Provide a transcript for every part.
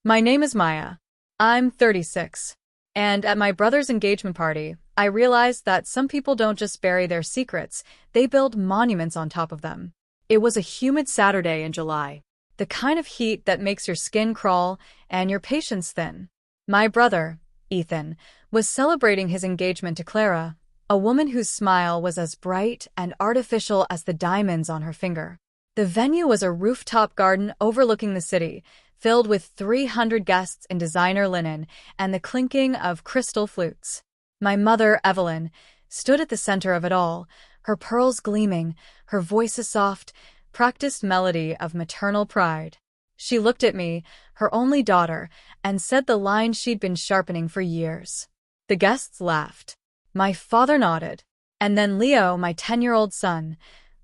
My name is Maya. I'm 36. And at my brother's engagement party, I realized that some people don't just bury their secrets, they build monuments on top of them. It was a humid Saturday in July. The kind of heat that makes your skin crawl and your patience thin. My brother, Ethan, was celebrating his engagement to Clara, a woman whose smile was as bright and artificial as the diamonds on her finger. The venue was a rooftop garden overlooking the city, filled with 300 guests in designer linen and the clinking of crystal flutes. My mother, Evelyn, stood at the center of it all, her pearls gleaming, her voice a soft, practiced melody of maternal pride. She looked at me, her only daughter, and said the line she'd been sharpening for years. The guests laughed. My father nodded. And then Leo, my 10-year-old son,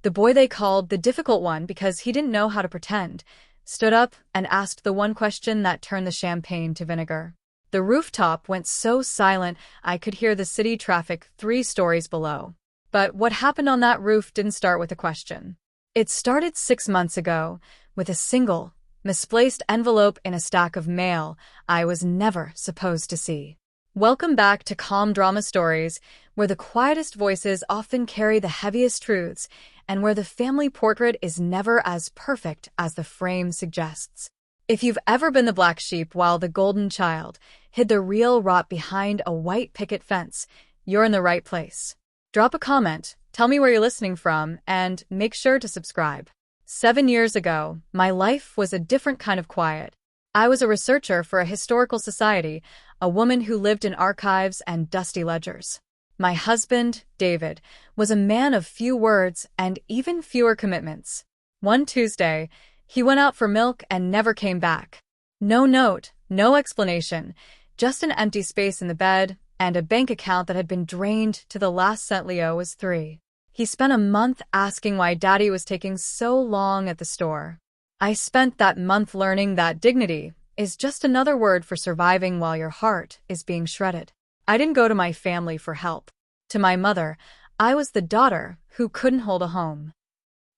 the boy they called the difficult one because he didn't know how to pretend, stood up and asked the one question that turned the champagne to vinegar. The rooftop went so silent I could hear the city traffic 3 stories below. But what happened on that roof didn't start with a question. It started 6 months ago with a single, misplaced envelope in a stack of mail I was never supposed to see. Welcome back to Calm Drama Stories, where the quietest voices often carry the heaviest truths, and where the family portrait is never as perfect as the frame suggests. If you've ever been the black sheep while the golden child hid the real rot behind a white picket fence, you're in the right place. Drop a comment, tell me where you're listening from, and make sure to subscribe. 7 years ago, my life was a different kind of quiet. I was a researcher for a historical society, a woman who lived in archives and dusty ledgers. My husband, David, was a man of few words and even fewer commitments. One Tuesday, he went out for milk and never came back. No note, no explanation, just an empty space in the bed and a bank account that had been drained to the last cent. Leo was 3. He spent a month asking why Daddy was taking so long at the store. I spent that month learning that dignity is just another word for surviving while your heart is being shredded. I didn't go to my family for help. To my mother, I was the daughter who couldn't hold a home.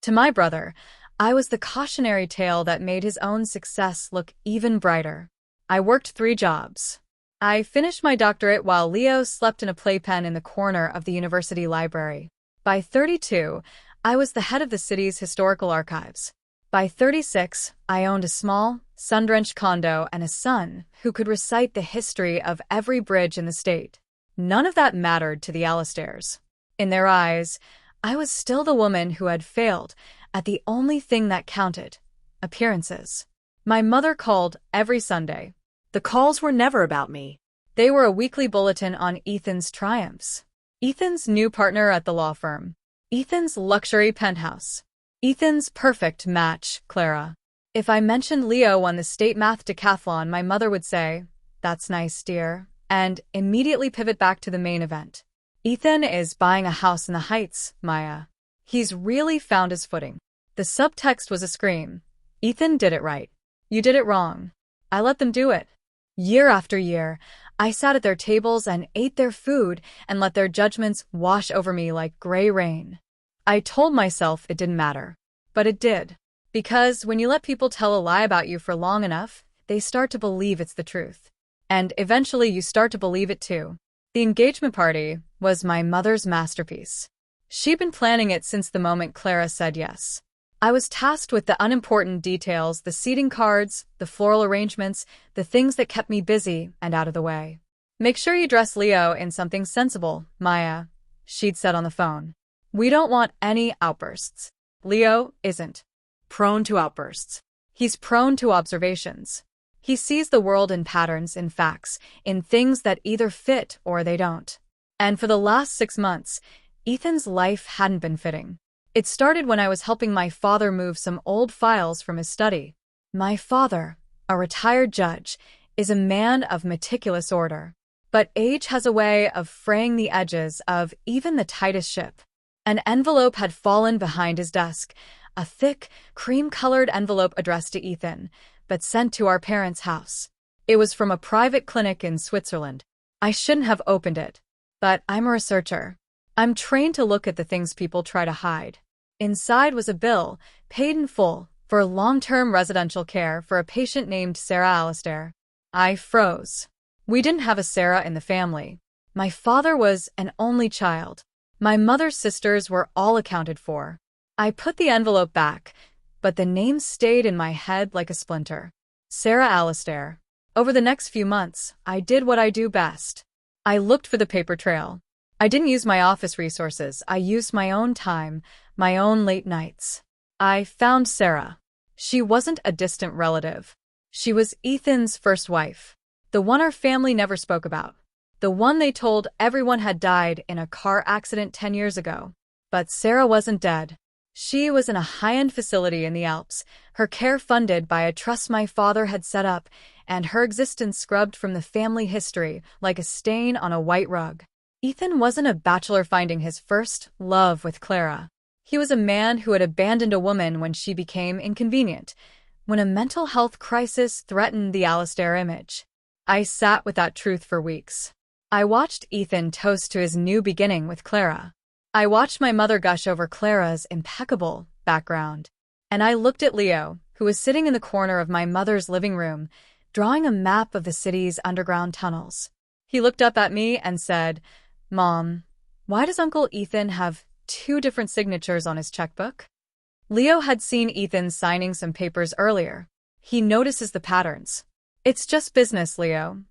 To my brother, I was the cautionary tale that made his own success look even brighter. I worked 3 jobs. I finished my doctorate while Leo slept in a playpen in the corner of the university library. By 32, I was the head of the city's historical archives. By 36, I owned a small, sun-drenched condo and a son who could recite the history of every bridge in the state. None of that mattered to the Alistairs. In their eyes, I was still the woman who had failed at the only thing that counted: appearances. My mother called every Sunday. The calls were never about me. They were a weekly bulletin on Ethan's triumphs. Ethan's new partner at the law firm. Ethan's luxury penthouse. Ethan's perfect match, Clara. If I mentioned Leo won the state math decathlon, my mother would say, "That's nice, dear," and immediately pivot back to the main event. Ethan is buying a house in the Heights, Maya. He's really found his footing. The subtext was a scream. Ethan did it right. You did it wrong. I let them do it. Year after year, I sat at their tables and ate their food and let their judgments wash over me like gray rain. I told myself it didn't matter. But it did. Because when you let people tell a lie about you for long enough, they start to believe it's the truth. And eventually you start to believe it too. The engagement party was my mother's masterpiece. She'd been planning it since the moment Clara said yes. I was tasked with the unimportant details, the seating cards, the floral arrangements, the things that kept me busy and out of the way. "Make sure you dress Leo in something sensible, Maya," she'd said on the phone. "We don't want any outbursts." Leo isn't prone to outbursts. He's prone to observations. He sees the world in patterns, in facts, in things that either fit or they don't. And for the last 6 months, Ethan's life hadn't been fitting. It started when I was helping my father move some old files from his study. My father, a retired judge, is a man of meticulous order. But age has a way of fraying the edges of even the tightest ship. An envelope had fallen behind his desk, a thick, cream-colored envelope addressed to Ethan, but sent to our parents' house. It was from a private clinic in Switzerland. I shouldn't have opened it. But I'm a researcher. I'm trained to look at the things people try to hide. Inside was a bill, paid in full, for long-term residential care for a patient named Sarah Alistair. I froze. We didn't have a Sarah in the family. My father was an only child. My mother's sisters were all accounted for. I put the envelope back, but the name stayed in my head like a splinter. Sarah Alistair. Over the next few months, I did what I do best. I looked for the paper trail. I didn't use my office resources. I used my own time, my own late nights. I found Sarah. She wasn't a distant relative. She was Ethan's first wife. The one our family never spoke about. The one they told everyone had died in a car accident 10 years ago. But Sarah wasn't dead. She was in a high-end facility in the Alps, her care funded by a trust my father had set up, and her existence scrubbed from the family history like a stain on a white rug. Ethan wasn't a bachelor finding his first love with Clara. He was a man who had abandoned a woman when she became inconvenient, when a mental health crisis threatened the Alistair image. I sat with that truth for weeks. I watched Ethan toast to his new beginning with Clara. I watched my mother gush over Clara's impeccable background. And I looked at Leo, who was sitting in the corner of my mother's living room, drawing a map of the city's underground tunnels. He looked up at me and said, "Mom, why does Uncle Ethan have 2 different signatures on his checkbook?" Leo had seen Ethan signing some papers earlier. He notices the patterns. "It's just business, Leo,"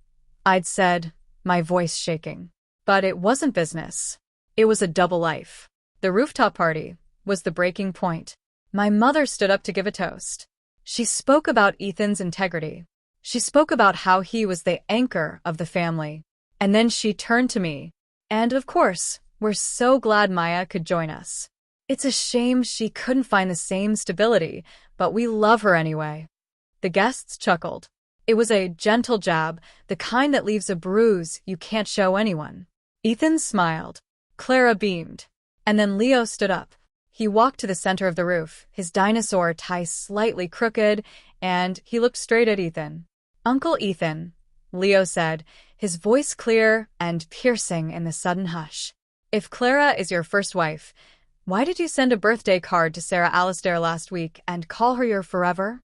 I'd said, my voice shaking. But it wasn't business. It was a double life. The rooftop party was the breaking point. My mother stood up to give a toast. She spoke about Ethan's integrity. She spoke about how he was the anchor of the family. And then she turned to me. "And of course, we're so glad Maya could join us. It's a shame she couldn't find the same stability, but we love her anyway." The guests chuckled. It was a gentle jab, the kind that leaves a bruise you can't show anyone. Ethan smiled. Clara beamed. And then Leo stood up. He walked to the center of the roof, his dinosaur tie slightly crooked, and he looked straight at Ethan. "Uncle Ethan," Leo said, his voice clear and piercing in the sudden hush. "If Clara is your first wife, why did you send a birthday card to Sarah Alistair last week and call her your forever?"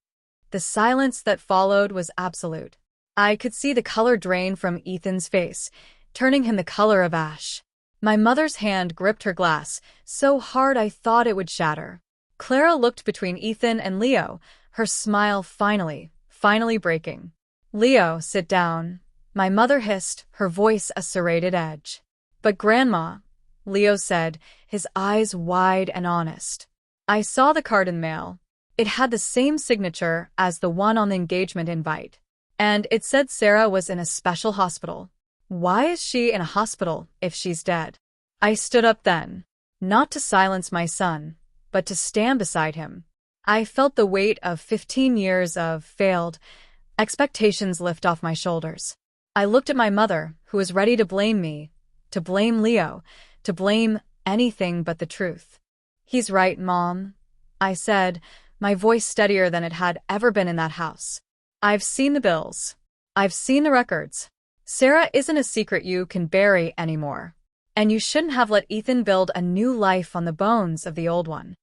The silence that followed was absolute. I could see the color drain from Ethan's face, turning him the color of ash. My mother's hand gripped her glass, so hard I thought it would shatter. Clara looked between Ethan and Leo, her smile finally breaking. "Leo, sit down," my mother hissed, her voice a serrated edge. "But Grandma," Leo said, his eyes wide and honest. "I saw the card in the mail. It had the same signature as the one on the engagement invite. And it said Sarah was in a special hospital. Why is she in a hospital if she's dead?" I stood up then, not to silence my son, but to stand beside him. I felt the weight of 15 years of failed expectations lift off my shoulders. I looked at my mother, who was ready to blame me, to blame Leo, to blame anything but the truth. "He's right, Mom," I said, my voice steadier than it had ever been in that house. "I've seen the bills. I've seen the records. Sarah isn't a secret you can bury anymore. And you shouldn't have let Ethan build a new life on the bones of the old one."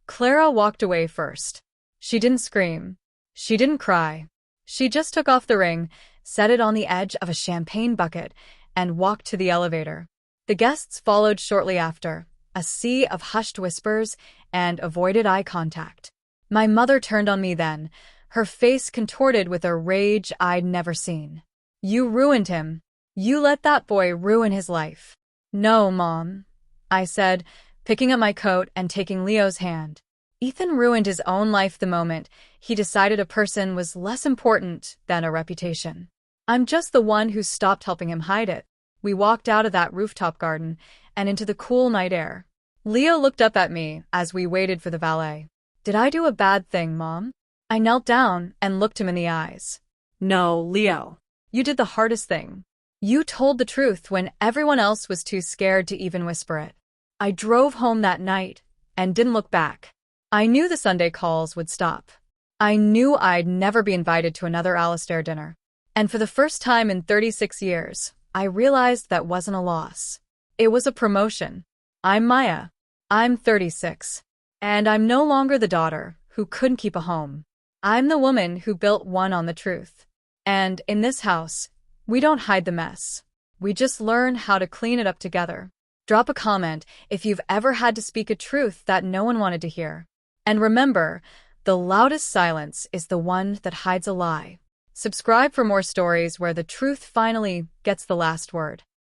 Clara walked away first. She didn't scream. She didn't cry. She just took off the ring, set it on the edge of a champagne bucket, and walked to the elevator. The guests followed shortly after, a sea of hushed whispers and avoided eye contact. My mother turned on me then, her face contorted with a rage I'd never seen. "You ruined him. You let that boy ruin his life." "No, Mom," I said, picking up my coat and taking Leo's hand. "Ethan ruined his own life the moment he decided a person was less important than a reputation. I'm just the one who stopped helping him hide it." We walked out of that rooftop garden and into the cool night air. Leo looked up at me as we waited for the valet. "Did I do a bad thing, Mom?" I knelt down and looked him in the eyes. "No, Leo. You did the hardest thing. You told the truth when everyone else was too scared to even whisper it." I drove home that night and didn't look back. I knew the Sunday calls would stop. I knew I'd never be invited to another Alistair dinner. And for the first time in 36 years, I realized that wasn't a loss. It was a promotion. I'm Maya. I'm 36. And I'm no longer the daughter who couldn't keep a home. I'm the woman who built one on the truth. And in this house, we don't hide the mess. We just learn how to clean it up together. Drop a comment if you've ever had to speak a truth that no one wanted to hear. And remember, the loudest silence is the one that hides a lie. Subscribe for more stories where the truth finally gets the last word.